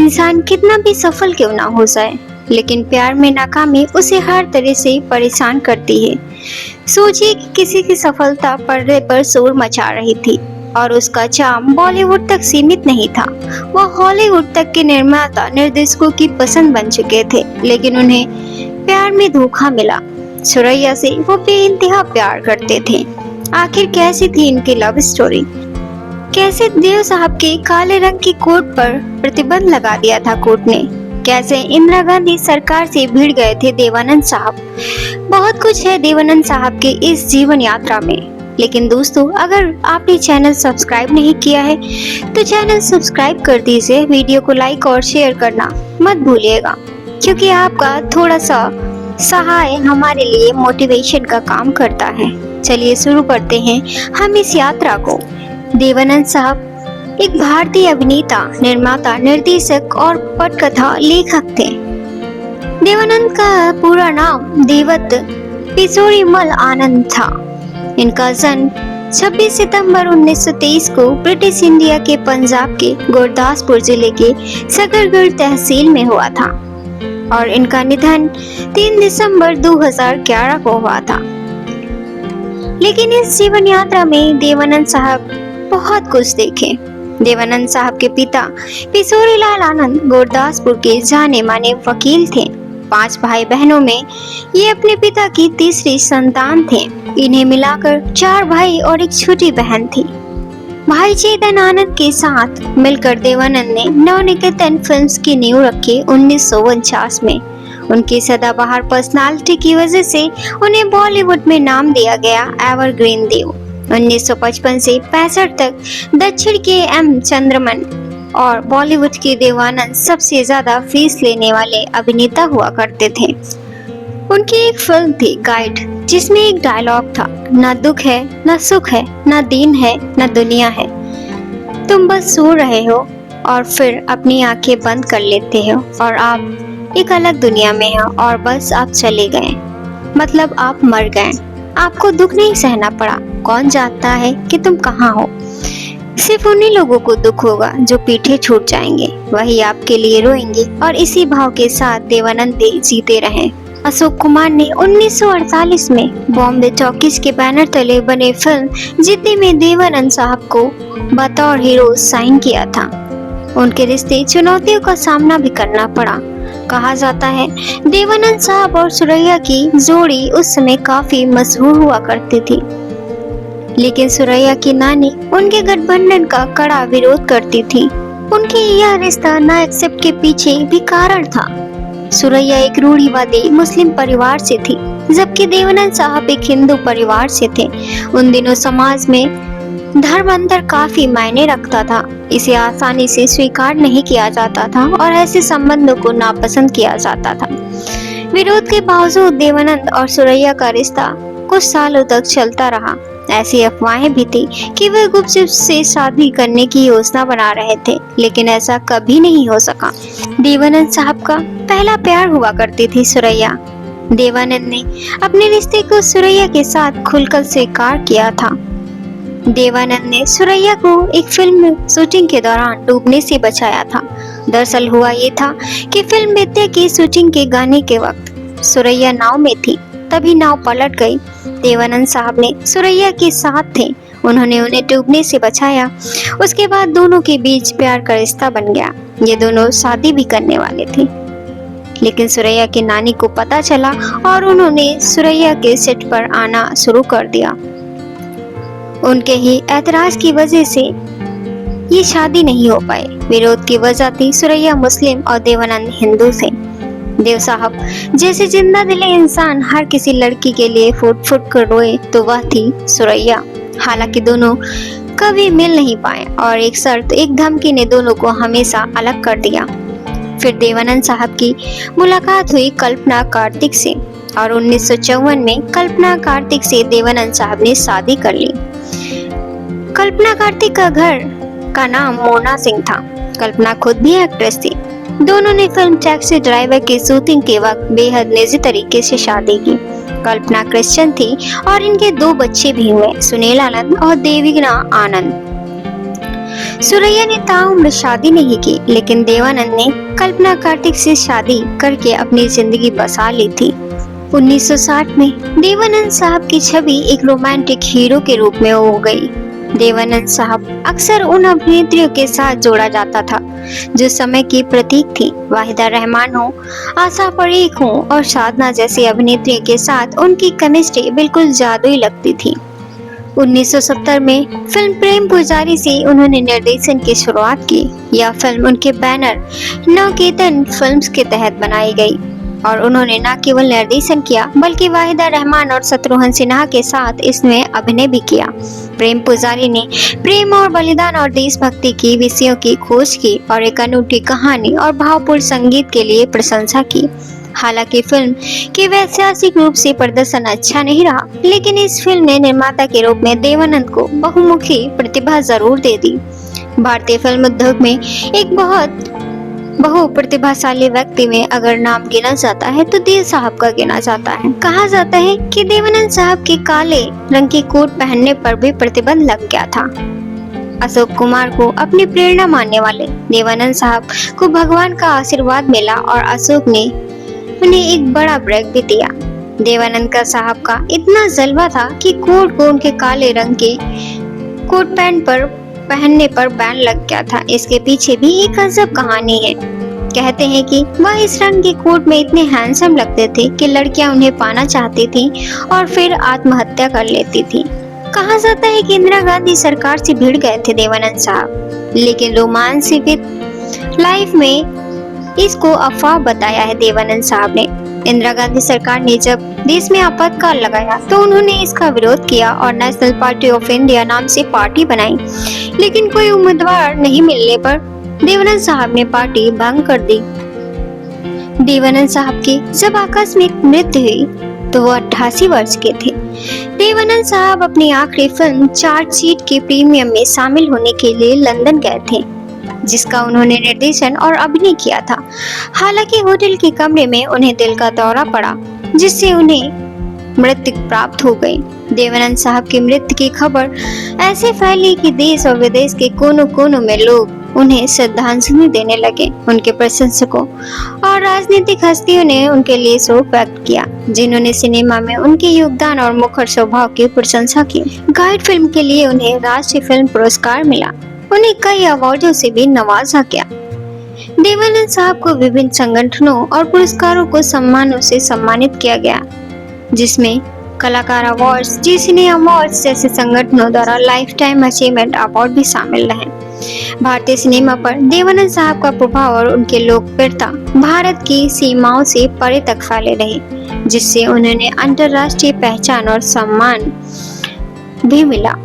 इंसान कितना भी सफल क्यों ना हो जाए, लेकिन प्यार में नाकामी उसे हर तरह से परेशान करती है। सोचिए कि किसी की सफलता पर्दे पर शोर मचा रही थी और उसका चार्म बॉलीवुड तक सीमित नहीं था। वह हॉलीवुड तक के निर्माता निर्देशकों की पसंद बन चुके थे, लेकिन उन्हें प्यार में धोखा मिला। सुरैया से वो बेइंतहा प्यार करते थे। आखिर कैसी थी इनकी लव स्टोरी? कैसे देव साहब के काले रंग की कोट पर प्रतिबंध लगा दिया था कोर्ट ने? कैसे इंदिरा गांधी सरकार से भिड़ गए थे देवानंद साहब? बहुत कुछ है देवानंद साहब के इस जीवन यात्रा में। लेकिन दोस्तों, अगर आपने चैनल सब्सक्राइब नहीं किया है तो चैनल सब्सक्राइब कर दीजिए। वीडियो को लाइक और शेयर करना मत भूलिएगा, क्योंकि आपका थोड़ा सा सहाय हमारे लिए मोटिवेशन का काम करता है। चलिए शुरू करते हैं हम इस यात्रा को। देवानंद साहब एक भारतीय अभिनेता, निर्माता, निर्देशक और पटकथा लेखक थे। देवानंद का पूरा नाम देवदत्त पिशोरीमल आनंद था। इनका जन्म 26 सितंबर 1923 को ब्रिटिश इंडिया के पंजाब के गुरदासपुर जिले के सकरगढ़ तहसील में हुआ था और इनका निधन 3 दिसंबर 2011 को हुआ था। लेकिन इस जीवन यात्रा में देवानंद साहब बहुत कुछ देखे। देवानंद साहब के पिता पिशोरीलाल आनंद गुरदासपुर के जाने माने वकील थे। 5 भाई बहनों में ये अपने पिता की तीसरी संतान थे। इन्हें मिलाकर 4 भाई और एक छोटी बहन थी। भाई चेतन आनंद के साथ मिलकर देवानंद ने नवनिकेतन फिल्म्स की नींव रखी 1949 में। उनकी सदाबहार पर्सनालिटी की वजह से उन्हें बॉलीवुड में नाम दिया गया एवरग्रीन देव। 1955 से 65 तक दक्षिण के एम चंद्रमन और बॉलीवुड के देवानंद सबसे ज्यादा फीस लेने वाले अभिनेता हुआ करते थे। उनकी एक फिल्म थी गाइड, जिसमें एक डायलॉग था, ना दुख है, ना सुख है, ना दीन है, ना दुनिया है। तुम बस सो रहे हो और फिर अपनी आंखें बंद कर लेते हो और आप एक अलग दुनिया में हो और बस आप चले गए, मतलब आप मर गए। आपको दुख नहीं सहना पड़ा। कौन जानता है कि तुम कहाँ हो? सिर्फ उन्हीं लोगों को दुख होगा जो पीछे छूट जाएंगे, वही आपके लिए रोएंगे। और इसी भाव के साथ देवानंद जीते रहे। अशोक कुमार ने 1948 में बॉम्बे टॉकीज के बैनर तले बने फिल्म जिद्दी में देवानंद साहब को बतौर हीरो साइन किया था। उनके रिश्ते चुनौतियों का सामना भी करना पड़ा। कहा जाता है देवानंद साहब और सुरैया की जोड़ी उस समय काफी मशहूर हुआ करती थी, लेकिन सुरैया की नानी उनके गठबंधन का कड़ा विरोध करती थी। उनके यह रिश्ता ना एक्सेप्ट के पीछे भी कारण था। सुरैया एक रूढ़िवादी मुस्लिम परिवार से थी, जबकि देवानंद साहब एक हिंदू परिवार से थे। उन दिनों समाज में धर्म अंतर काफी मायने रखता था। इसे आसानी से स्वीकार नहीं किया जाता था और ऐसे संबंधों को नापसंद किया जाता था। विरोध के बावजूद देवानंद और सुरैया का रिश्ता कुछ सालों तक चलता रहा। ऐसी अफवाहें भी थी कि वे गुपचुप से शादी करने की योजना बना रहे थे, लेकिन ऐसा कभी नहीं हो सका। देवानंद साहब का पहला प्यार हुआ करती थी सुरैया। देवानंद ने अपने रिश्ते को सुरैया के साथ खुलकर स्वीकार किया था। देवानंद ने सुरैया को एक फिल्म शूटिंग के दौरान डूबने से बचाया था। दरअसल हुआ ये था कि फिल्म बेत्या की शूटिंग के गाने के वक्त सुरैया नाव में थी, तभी नाव पलट गई। देवानंद साहब ने सुरैया के साथ थे, उन्होंने उन्हें डूबने से बचाया। उसके बाद दोनों के बीच प्यार का रिश्ता बन गया। ये दोनों शादी भी करने वाले थे, लेकिन सुरैया की नानी को पता चला और उन्होंने सुरैया के सेट पर आना शुरू कर दिया। उनके ही ऐतराज की वजह से ये शादी नहीं हो पाई। विरोध की वजह थी सुरैया मुस्लिम और देवानंद हिंदू थे। देव साहब जैसे जिंदा दिले इंसान हर किसी लड़की के लिए फुट फुट कर रोए, तो वह थी सुरैया। हालांकि दोनों कभी मिल नहीं पाए और एक शर्त, एक धमकी ने दोनों को हमेशा अलग कर दिया। फिर देवानंद साहब की मुलाकात हुई कल्पना कार्तिक से और 1954 में कल्पना कार्तिक से देवानंद साहब ने शादी कर ली। कल्पना कार्तिक का घर का नाम मोना सिंह था। कल्पना खुद भी एक्ट्रेस थी। दोनों ने फिल्म टैक्सी ड्राइवर की शूटिंग के वक्त बेहद निजी तरीके से शादी की। कल्पना क्रिश्चियन थी और इनके 2 बच्चे भी हुए, सुनील आनंद और देवीना आनंद। सुरैया ने ताउम्र शादी नहीं की, लेकिन देवानंद ने कल्पना कार्तिक से शादी करके अपनी जिंदगी बसा ली थी। 1960 में देवानंद साहब की छवि एक रोमांटिक हीरो के रूप में हो गई। देवानंद साहब अक्सर उन अभिनेत्रियों के साथ जोड़ा जाता था जो समय की प्रतीक थी। वाहिदा रहमान हो, आशा परेख हो और साधना जैसी अभिनेत्रियों के साथ उनकी केमिस्ट्री बिल्कुल जादुई लगती थी। 1970 में फिल्म प्रेम पुजारी से उन्होंने निर्देशन की शुरुआत की। यह फिल्म उनके बैनर नवकेतन फिल्म्स के तहत बनाई गई और उन्होंने न केवल निर्देशन किया बल्कि वाहिदा रहमान और शत्रुघ्न सिन्हा के साथ इसमें अभिनय भी किया। प्रेम पुजारी ने प्रेम और बलिदान और देशभक्ति की विषयों की खोज की और एक अनूठी कहानी और भावपूर्ण संगीत के लिए प्रशंसा की। हालांकि फिल्म के वैश्विक रूप से प्रदर्शन अच्छा नहीं रहा, लेकिन इस फिल्म ने निर्माता के रूप में देवानंद को बहुमुखी प्रतिभा जरूर दे दी। भारतीय फिल्म उद्योग में एक बहुत प्रतिभाशाली व्यक्ति में अगर नाम गिना जाता है तो देव साहब का गिना जाता है। कहा जाता है कि देवानंद साहब के काले रंग की कोट पहनने पर भी प्रतिबंध लग गया था। अशोक कुमार को अपनी प्रेरणा मानने वाले देवानंद साहब को भगवान का आशीर्वाद मिला और अशोक ने उन्हें एक बड़ा ब्रेक भी दिया। देवानंद का साहब का इतना जलवा था कि कोट को उनके काले रंग के कोट पैंट पर पहनने पर बैन लग गया था। इसके पीछे भी एक अजब कहानी है। कहते हैं कि वह इस रंग के कोट में इतने हैंडसम लगते थे कि लड़कियां उन्हें पाना चाहती थीं और फिर आत्महत्या कर लेती थीं। कहा जाता है कि इंदिरा गांधी सरकार से भिड़ गए थे देवानंद साहब, लेकिन रोमांस विद लाइफ में इसको अफवाह बताया है। देवानंद साहब ने इंदिरा गांधी सरकार ने जब देश में आपातकाल लगाया तो उन्होंने इसका विरोध किया और नेशनल पार्टी ऑफ इंडिया नाम से पार्टी बनाई, लेकिन कोई उम्मीदवार नहीं मिलने पर देवानंद साहब ने पार्टी भंग कर दी। देवानंद साहब की जब आकस्मिक मृत्यु हुई तो वो 88 वर्ष के थे। देवानंद साहब अपनी आखिरी फिल्म चार्जशीट के प्रीमियम में शामिल होने के लिए लंदन गए थे, जिसका उन्होंने निर्देशन और अभिनय किया था। हालांकि होटल के कमरे में उन्हें दिल का दौरा पड़ा, जिससे उन्हें मृत्यु प्राप्त हो गई। देवानंद साहब की मृत्यु की खबर ऐसे फैली कि देश और विदेश के कोनों कोनों में लोग उन्हें श्रद्धांजलि देने लगे। उनके प्रशंसकों और राजनीतिक हस्तियों ने उनके लिए शोक व्यक्त किया, जिन्होंने सिनेमा में उनके योगदान और मुखर स्वभाव की प्रशंसा की। गाइड फिल्म के लिए उन्हें राष्ट्रीय फिल्म पुरस्कार मिला। उन्हें कई अवार्डों से भी नवाजा गया। देवानंद साहब को विभिन्न संगठनों और पुरस्कारों को सम्मानों से सम्मानित किया गया, जिसमें कलाकार अवार्ड्स, जी सिने अवार्ड्स जैसे संगठनों द्वारा लाइफ टाइम अचीवमेंट अवार्ड भी शामिल रहे। भारतीय सिनेमा पर देवानंद साहब का प्रभाव और उनकी लोकप्रियता भारत की सीमाओं से परे तक फैले रही, जिससे उन्हें अंतर्राष्ट्रीय पहचान और सम्मान भी मिला।